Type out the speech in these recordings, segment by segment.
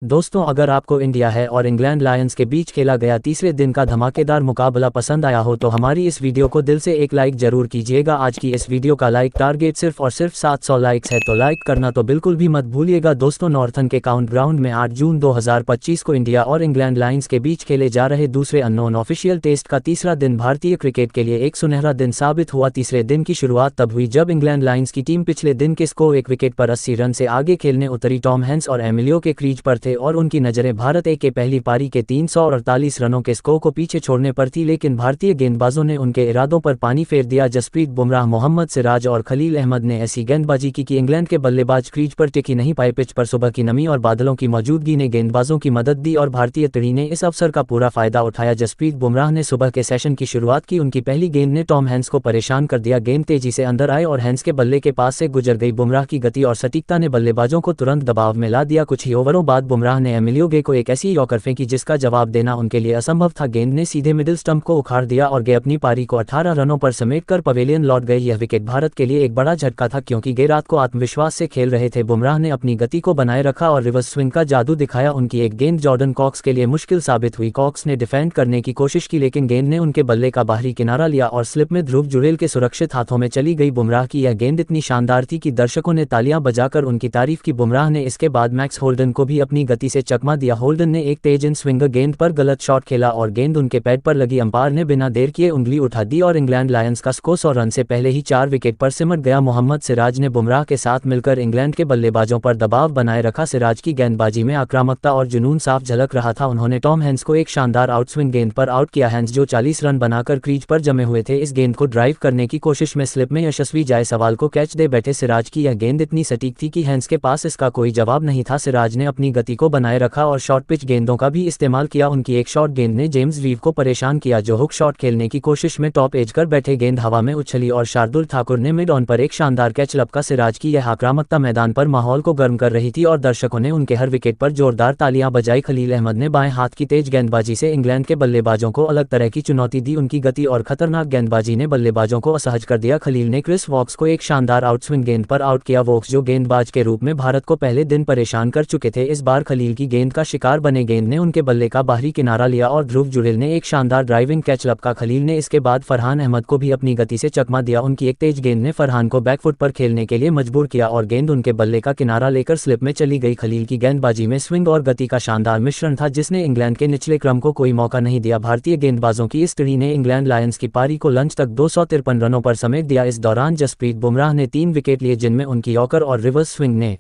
दोस्तों, अगर आपको इंडिया है और इंग्लैंड लायंस के बीच खेला गया तीसरे दिन का धमाकेदार मुकाबला पसंद आया हो तो हमारी इस वीडियो को दिल से एक लाइक जरूर कीजिएगा। आज की इस वीडियो का लाइक टारगेट सिर्फ और सिर्फ 700 लाइक्स है, तो लाइक करना तो बिल्कुल भी मत भूलिएगा। दोस्तों, नॉर्थन के काउंट ग्राउंड में 8 जून 2025 को इंडिया और इंग्लैंड लायंस के बीच खेले जा रहे दूसरे अननोन ऑफिशियल टेस्ट का तीसरा दिन भारतीय क्रिकेट के लिए एक सुनहरा दिन साबित हुआ। तीसरे दिन की शुरुआत तब हुई जब इंग्लैंड लायंस की टीम पिछले दिन के स्कोर 1 विकेट पर 80 रन से आगे खेलने उतरी। टॉम हैंस और एमिलियो के क्रीज पर थे और उनकी नजरें भारत ए के पहली पारी के 348 रनों के स्कोर को पीछे छोड़ने पर थी, लेकिन भारतीय गेंदबाजों ने उनके इरादों पर पानी फेर दिया। जसप्रीत बुमराह, मोहम्मद सिराज और खलील अहमद ने ऐसी गेंदबाजी की कि इंग्लैंड के बल्लेबाज क्रीज पर टिक ही नहीं पाए। पिच पर सुबह की नमी और बादलों की मौजूदगी ने गेंदबाजों की मदद दी और भारतीय टीम ने इस अवसर का पूरा फायदा उठाया। जसप्रीत बुमराह ने सुबह के सेशन की शुरुआत की। उनकी पहली गेंद ने टॉम हैंस को परेशान कर दिया। गेंद तेजी से अंदर आए और हैंस के बल्ले के पास से गुजर गई। बुमराह की गति और सटीकता ने बल्लेबाजों को तुरंत दबाव में ला दिया। कुछ ही ओवरों बाद बुमराह ने एमिलियो गे को एक ऐसी यॉर्कर फेंकी जिसका जवाब देना उनके लिए असंभव था। गेंद ने सीधे मिडिल स्टंप को उखाड़ दिया और गे अपनी पारी को 18 रनों पर समेटकर पवेलियन लौट गए। यह विकेट भारत के लिए एक बड़ा झटका था क्योंकि गे रात को आत्मविश्वास से खेल रहे थे। बुमराह ने अपनी गति को बनाए रखा और रिवर्स स्विंग का जादू दिखाया। उनकी एक गेंद जॉर्डन कॉक्स के लिए मुश्किल साबित हुई। कॉक्स ने डिफेंड करने की कोशिश की लेकिन गेंद ने उनके बल्ले का बाहरी किनारा लिया और स्लिप में ध्रुव जुरेल के सुरक्षित हाथों में चली गई। बुमराह की यह गेंद इतनी शानदार थी कि दर्शकों ने तालियां बजाकर उनकी तारीफ की। बुमराह ने इसके बाद मैक्स होल्डन को भी अपनी गति से चकमा दिया। होल्डन ने एक तेज इन स्विंगर गेंद पर गलत शॉट खेला और गेंद उनके पैड पर लगी। अंपायर ने बिना देर किए उंगली उठा दी और इंग्लैंड लायंस का स्कोर 100 रन से पहले ही 4 विकेट पर सिमट गया। मोहम्मद सिराज ने बुमराह के साथ मिलकर इंग्लैंड के बल्लेबाजों पर दबाव बनाए रखा। सिराज की गेंदबाजी में आक्रामकता और जुनून साफ झलक रहा था। उन्होंने टॉम हैंस को एक शानदार आउटस्विंग गेंद पर आउट किया। हैंस जो 40 रन बनाकर क्रीज पर जमे हुए थे, इस गेंद को ड्राइव करने की कोशिश में स्लिप में यशस्वी जायसवाल को कैच दे बैठे। सिराज की यह गेंद इतनी सटीक थी कि हैंस के पास इसका कोई जवाब नहीं था। सिराज ने अपनी गति को बनाए रखा और शॉर्ट पिच गेंदों का भी इस्तेमाल किया। उनकी एक शॉर्ट गेंद ने जेम्स रीव को परेशान किया जो हुक शॉट खेलने की कोशिश में टॉप एज कर बैठे। गेंद हवा में उछली और शार्दुल ठाकुर ने मिड ऑन पर एक शानदार कैच लपका। सिराज की यह आक्रामकता मैदान पर माहौल को गर्म कर रही थी और दर्शकों ने उनके हर विकेट पर जोरदार तालियां बजाई। खलील अहमद ने बाएं हाथ की तेज गेंदबाजी से इंग्लैंड के बल्लेबाजों को अलग तरह की चुनौती दी। उनकी गति और खतरनाक गेंदबाजी ने बल्लेबाजों को असहज कर दिया। खलील ने क्रिस वॉक्स को एक शानदार आउटस्विंग गेंद पर आउट किया। वॉक्स जो गेंदबाज के रूप में भारत को पहले दिन परेशान कर चुके थे, इस बार खलील की गेंद का शिकार बने। गेंद ने उनके बल्ले का बाहरी किनारा लिया और ध्रुव जुरेल ने एक शानदार ड्राइविंग कैच लपका। खलील ने इसके बाद फरहान अहमद को भी अपनी गति से चकमा दिया। उनकी एक तेज गेंद ने फरहान को बैकफुट पर खेलने के लिए मजबूर किया और गेंद उनके बल्ले का किनारा लेकर स्लिप में चली गई। खलील की गेंदबाजी में स्विंग और गति का शानदार मिश्रण था जिसने इंग्लैंड के निचले क्रम को कोई मौका नहीं दिया। भारतीय गेंदबाजों की इस टुकड़ी ने इंग्लैंड लायंस की पारी को लंच तक 253 रनों पर समेट दिया। इस दौरान जसप्रीत बुमराह ने 3 विकेट लिए जिनमें उनकी यॉर्कर और रिवर्स स्विंग ने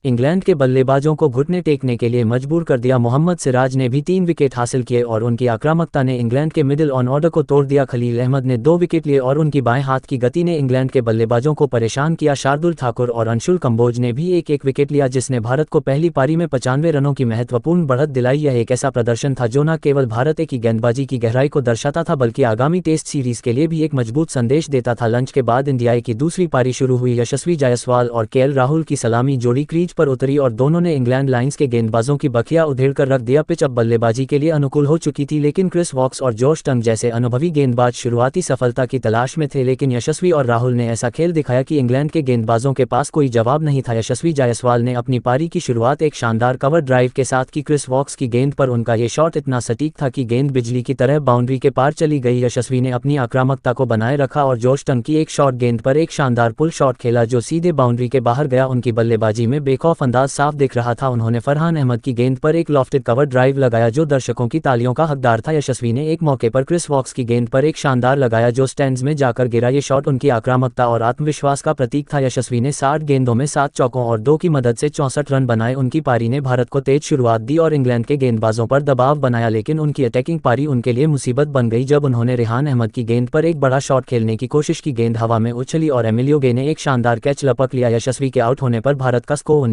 इंग्लैंड के बल्लेबाजों को घुटने टेकने के लिए मजबूर कर दिया। मोहम्मद सिराज ने भी 3 विकेट हासिल किए और उनकी आक्रामकता ने इंग्लैंड के मिडिल ऑन ऑर्डर को तोड़ दिया। खलील अहमद ने 2 विकेट लिए और उनकी बाएं हाथ की गति ने इंग्लैंड के बल्लेबाजों को परेशान किया। शार्दुल ठाकुर और अंशुल कंबोज ने भी एक विकेट लिया जिसने भारत को पहली पारी में 95 रनों की महत्वपूर्ण बढ़त दिलाई। यह एक ऐसा प्रदर्शन था जो न केवल भारत की गेंदबाजी की गहराई को दर्शाता था बल्कि आगामी टेस्ट सीरीज के लिए भी एक मजबूत संदेश देता था। लंच के बाद इंडिया की दूसरी पारी शुरू हुई। यशस्वी जायसवाल और केएल राहुल की सलामी जोड़ी क्रीज पर उतरी और दोनों ने इंग्लैंड लायंस के गेंदबाजों की बखिया उधेड़कर रख दिया। पिच अब बल्लेबाजी के लिए अनुकूल हो चुकी थी लेकिन क्रिस वॉक्स और जॉश टंग जैसे अनुभवी गेंदबाज शुरुआती सफलता की तलाश में थे, लेकिन यशस्वी और राहुल ने ऐसा खेल दिखाया कि इंग्लैंड के गेंदबाजों के पास कोई जवाब नहीं था। यशस्वी जायसवाल ने अपनी पारी की शुरुआत एक शानदार कवर ड्राइव के साथ की। क्रिस वॉक्स की गेंद पर उनका ये शॉट इतना सटीक था कि गेंद बिजली की तरह बाउंड्री के पार चली गई। यशस्वी ने अपनी आक्रामकता को बनाए रखा और जॉश टंग की एक शॉर्ट गेंद पर एक शानदार पुल शॉट खेला जो सीधे बाउंड्री के बाहर गया। उनकी बल्लेबाजी में बेखौफ अंदाज साफ दिख रहा था। उन्होंने फरहान अहमद की गेंद पर एक लॉफ्टेड कवर ड्राइव लगाया जो दर्शकों की तालियों का हकदार था। यशस्वी ने एक मौके पर क्रिस वॉक्स की गेंद पर एक शानदार लगाया जो स्टैंड्स में जाकर गिरा। ये शॉट उनकी आक्रामकता और आत्मविश्वास का प्रतीक था। यशस्वी ने 60 गेंदों में 7 चौकों और 2 की मदद से 64 रन बनाए। उनकी पारी ने भारत को तेज शुरुआत दी और इंग्लैंड के गेंदबाजों पर दबाव बनाया, लेकिन उनकी अटैकिंग पारी उनके लिए मुसीबत बन गई जब उन्होंने रेहान अहमद की गेंद पर एक बड़ा शॉट खेलने की कोशिश की। गेंद हवा में उछली और एमिलियो गे ने एक शानदार कैच लपक लिया। यशस्वी के आउट होने पर भारत का स्कोर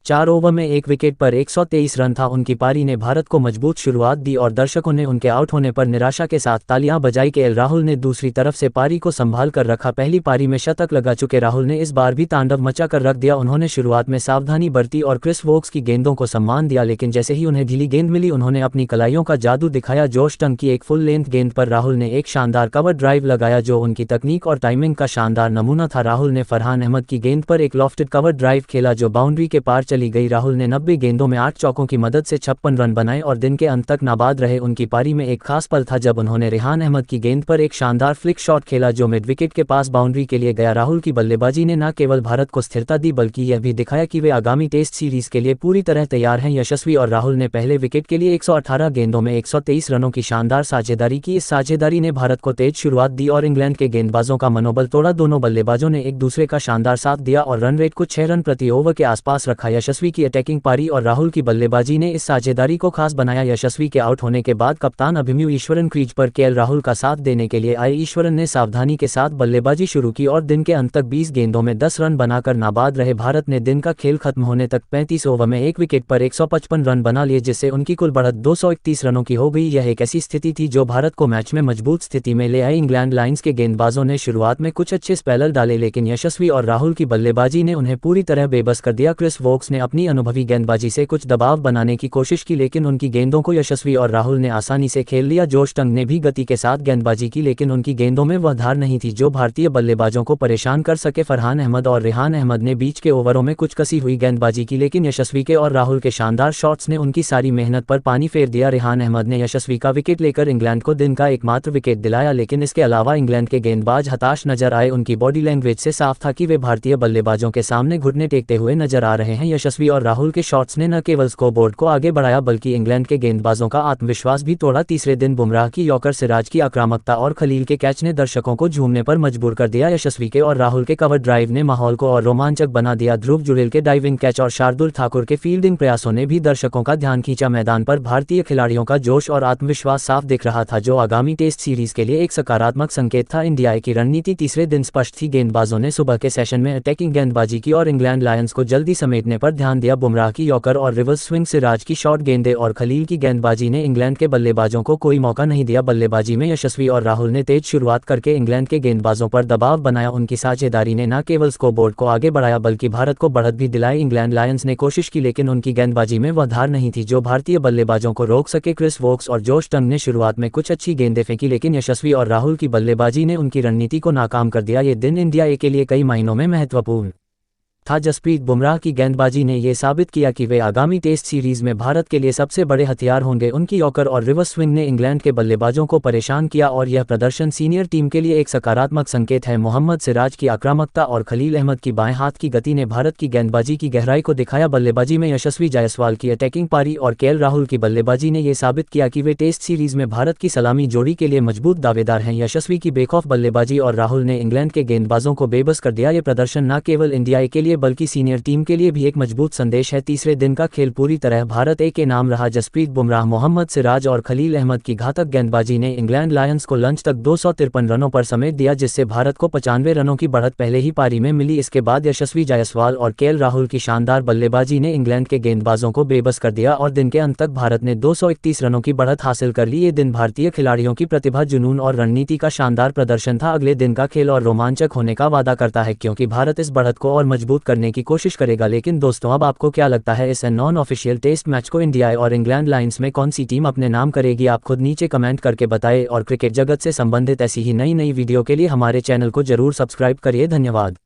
4 ओवर में 1 विकेट पर 123 रन था। उनकी पारी ने भारत को मजबूत शुरुआत दी और दर्शकों ने उनके आउट होने पर निराशा के साथ तालियां बजाई। केएल राहुल ने दूसरी तरफ से पारी को संभाल कर रखा। पहली पारी में शतक लगा चुके राहुल ने इस बार भी तांडव मचा कर रख दिया। उन्होंने शुरुआत में सावधानी बरती और क्रिस वोक्स की गेंदों को सम्मान दिया, लेकिन जैसे ही उन्हें ढीली गेंद मिली उन्होंने अपनी कलाइयों का जादू दिखाया। जॉश टंग की एक फुल लेंथ गेंद पर राहुल ने एक शानदार कवर ड्राइव लगाया जो उनकी तकनीक और टाइमिंग का शानदार नमूना था। राहुल ने फरहान अहमद की गेंद पर एक लॉफ्टेड कवर ड्राइव खेला जो बाउंड्री के पार चली गई। राहुल ने 90 गेंदों में 8 चौकों की मदद से 56 रन बनाए और दिन के अंत तक नाबाद रहे। उनकी पारी में एक खास पल था जब उन्होंने रेहान अहमद की गेंद पर एक शानदार फ्लिक शॉट खेला जो मिड विकेट के पास बाउंड्री के लिए गया। राहुल की बल्लेबाजी ने न केवल भारत को स्थिरता दी बल्कि यह भी दिखाया कि वे आगामी टेस्ट सीरीज के लिए पूरी तरह तैयार हैं। यशस्वी और राहुल ने पहले विकेट के लिए 118 गेंदों में 123 रनों की शानदार साझेदारी की। इस साझेदारी ने भारत को तेज शुरुआत दी और इंग्लैंड के गेंदबाजों का मनोबल तोड़ा। दोनों बल्लेबाजों ने एक दूसरे का शानदार साथ दिया और रन रेट को 6 रन प्रति ओवर के आसपास रखा। यशस्वी की अटैकिंग पारी और राहुल की बल्लेबाजी ने इस साझेदारी को खास बनाया। यशस्वी के आउट होने के बाद कप्तान अभिमन्यु ईश्वरन क्रीज पर केएल राहुल का साथ देने के लिए आए। ईश्वरन ने सावधानी के साथ बल्लेबाजी शुरू की और दिन के अंत तक 20 गेंदों में 10 रन बनाकर नाबाद रहे। भारत ने दिन का खेल खत्म होने तक 35 ओवर में एक विकेट पर 155 रन बना लिए जिससे उनकी कुल बढ़त 231 रनों की हो गई। यह एक ऐसी स्थिति थी जो भारत को मैच में मजबूत स्थिति में ले आई। इंग्लैंड लायंस के गेंदबाजों ने शुरुआत में कुछ अच्छे स्पेलर डाले लेकिन यशस्वी और राहुल की बल्लेबाजी ने उन्हें पूरी तरह बेबस कर दिया। क्रिस वोक्स ने अपनी अनुभवी गेंदबाजी से कुछ दबाव बनाने की कोशिश की लेकिन उनकी गेंदों को यशस्वी और राहुल ने आसानी से खेल लिया। जोश टंग ने भी गति के साथ गेंदबाजी की लेकिन उनकी गेंदों में वह धार नहीं थी जो भारतीय बल्लेबाजों को परेशान कर सके। फरहान अहमद और रेहान अहमद ने बीच के ओवरों में कुछ कसी हुई गेंदबाजी की लेकिन यशस्वी के और राहुल के शानदार शॉट्स ने उनकी सारी मेहनत पर पानी फेर दिया। रेहान अहमद ने यशस्वी का विकेट लेकर इंग्लैंड को दिन का एकमात्र विकेट दिलाया लेकिन इसके अलावा इंग्लैंड के गेंदबाज हताश नजर आए। उनकी बॉडी लैंग्वेज से साफ था कि वे भारतीय बल्लेबाजों के सामने घुटने टेकते हुए नजर आ रहे हैं। यशस्वी और राहुल के शॉट्स ने न केवल स्कोरबोर्ड को आगे बढ़ाया बल्कि इंग्लैंड के गेंदबाजों का आत्मविश्वास भी तोड़ा। तीसरे दिन बुमराह की यॉर्कर, सिराज की आक्रामकता और खलील के कैच ने दर्शकों को झूमने पर मजबूर कर दिया। यशस्वी के और राहुल के कवर ड्राइव ने माहौल को और रोमांचक बना दिया। ध्रुव जुरेल के डाइविंग कैच और शार्दुल ठाकुर के फील्डिंग प्रयासों ने भी दर्शकों का ध्यान खींचा। मैदान पर भारतीय खिलाड़ियों का जोश और आत्मविश्वास साफ दिख रहा था जो आगामी टेस्ट सीरीज के लिए एक सकारात्मक संकेत था। इंडिया की रणनीति तीसरे दिन स्पष्ट थी। गेंदबाजों ने सुबह के सेशन में अटैकिंग गेंदबाजी की और इंग्लैंड लायंस को जल्दी समेटने पर ध्यान दिया। बुमराह की यॉर्कर और रिवर्स स्विंग, सिराज की शॉर्ट गेंदें और खलील की गेंदबाजी ने इंग्लैंड के बल्लेबाजों को कोई मौका नहीं दिया। बल्लेबाजी में यशस्वी और राहुल ने तेज शुरुआत करके इंग्लैंड के गेंदबाजों पर दबाव बनाया। उनकी साझेदारी ने न केवल स्कोरबोर्ड को आगे बढ़ाया बल्कि भारत को बढ़त भी दिलाई। इंग्लैंड लायंस ने कोशिश की लेकिन उनकी गेंदबाजी में वह धार नहीं थी जो भारतीय बल्लेबाजों को रोक सके। क्रिस वोक्स और जोश टंग ने शुरुआत में कुछ अच्छी गेंदें फेंकी लेकिन यशस्वी और राहुल की बल्लेबाजी ने उनकी रणनीति को नाकाम कर दिया। ये दिन इंडिया ए के लिए कई मायनों में महत्वपूर्ण था। जसप्रीत बुमराह की गेंदबाजी ने यह साबित किया कि वे आगामी टेस्ट सीरीज में भारत के लिए सबसे बड़े हथियार होंगे। उनकी यॉर्कर और रिवर्स स्विंग ने इंग्लैंड के बल्लेबाजों को परेशान किया और यह प्रदर्शन सीनियर टीम के लिए एक सकारात्मक संकेत है। मोहम्मद सिराज की आक्रामकता और खलील अहमद की बाएं हाथ की गति ने भारत की गेंदबाजी की गहराई को दिखाया। बल्लेबाजी में यशस्वी जायसवाल की अटैकिंग पारी और केएल राहुल की बल्लेबाजी ने यह साबित किया कि वे टेस्ट सीरीज में भारत की सलामी जोड़ी के लिए मजबूत दावेदार हैं। यशस्वी की बेखौफ बल्लेबाजी और राहुल ने इंग्लैंड के गेंदबाजों को बेबस कर दिया। ये प्रदर्शन न केवल इंडिया ए के लिए बल्कि सीनियर टीम के लिए भी एक मजबूत संदेश है। तीसरे दिन का खेल पूरी तरह भारत ए के नाम रहा। जसप्रीत बुमराह, मोहम्मद सिराज और खलील अहमद की घातक गेंदबाजी ने इंग्लैंड लायंस को लंच तक 253 रनों पर समेट दिया जिससे भारत को 95 रनों की बढ़त पहले ही पारी में मिली। इसके बाद यशस्वी जायसवाल और केएल राहुल की शानदार बल्लेबाजी ने इंग्लैंड के गेंदबाजों को बेबस कर दिया और दिन के अंत तक भारत ने 231 रनों की बढ़त हासिल कर ली। ये दिन भारतीय खिलाड़ियों की प्रतिभा, जुनून और रणनीति का शानदार प्रदर्शन था। अगले दिन का खेल और रोमांचक होने का वादा करता है क्योंकि भारत इस बढ़त को और मजबूत करने की कोशिश करेगा। लेकिन दोस्तों, अब आपको क्या लगता है इस नॉन ऑफिशियल टेस्ट मैच को इंडिया और इंग्लैंड लायंस में कौन सी टीम अपने नाम करेगी? आप खुद नीचे कमेंट करके बताएं और क्रिकेट जगत से संबंधित ऐसी ही नई वीडियो के लिए हमारे चैनल को जरूर सब्सक्राइब करिए। धन्यवाद।